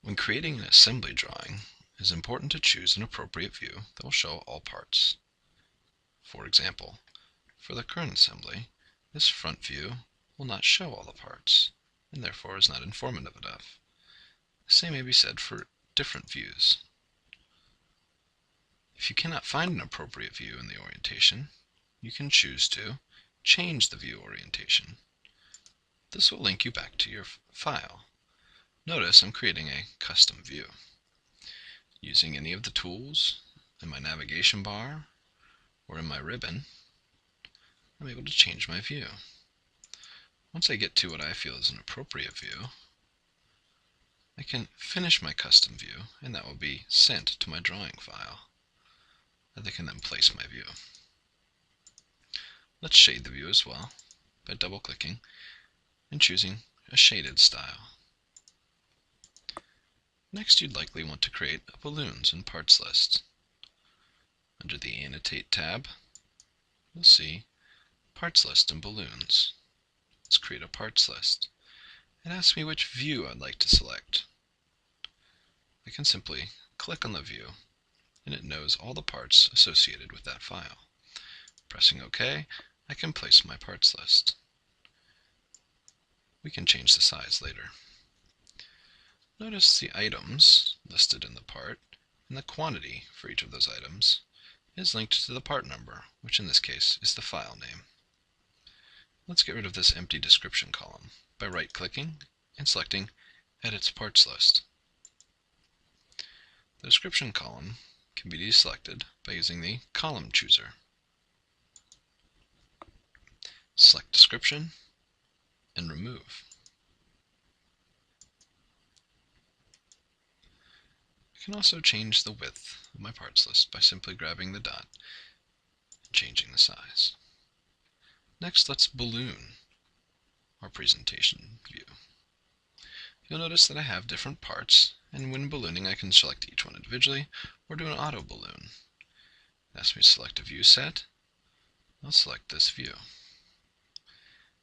When creating an assembly drawing, it is important to choose an appropriate view that will show all parts. For example, for the current assembly, this front view will not show all the parts, and therefore is not informative enough. The same may be said for different views. If you cannot find an appropriate view in the orientation, you can choose to change the view orientation. This will link you back to your file. Notice I'm creating a custom view. Using any of the tools in my navigation bar or in my ribbon, I'm able to change my view. Once I get to what I feel is an appropriate view, I can finish my custom view, and that will be sent to my drawing file, that I can then place my view. Let's shade the view as well by double-clicking and choosing a shaded style. Next, you'd likely want to create a balloons and parts list. Under the Annotate tab, you'll see Parts List and Balloons. Let's create a parts list. It asks me which view I'd like to select. I can simply click on the view, and it knows all the parts associated with that file. Pressing OK, I can place my parts list. We can change the size later. Notice the items listed in the part, and the quantity for each of those items is linked to the part number, which in this case is the file name. Let's get rid of this empty description column by right-clicking and selecting Edit Parts List. The description column can be deselected by using the column chooser. Select Description and Remove. I can also change the width of my parts list by simply grabbing the dot and changing the size. Next, let's balloon our presentation view. You'll notice that I have different parts, and when ballooning I can select each one individually or do an auto balloon. It asks me to select a view set. I'll select this view.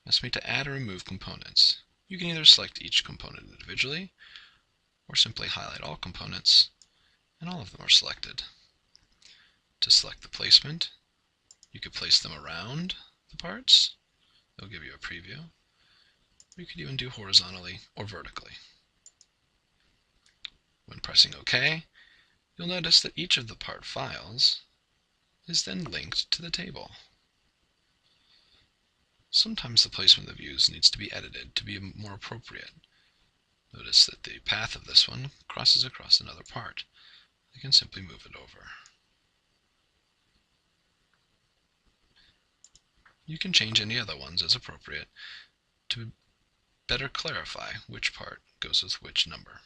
It asks me to add or remove components. You can either select each component individually or simply highlight all components, and all of them are selected. To select the placement, you could place them around the parts. They'll give you a preview. You could even do horizontally or vertically. When pressing OK, you'll notice that each of the part files is then linked to the table. Sometimes the placement of the views needs to be edited to be more appropriate. Notice that the path of this one crosses across another part. I can simply move it over. You can change any other ones as appropriate to better clarify which part goes with which number.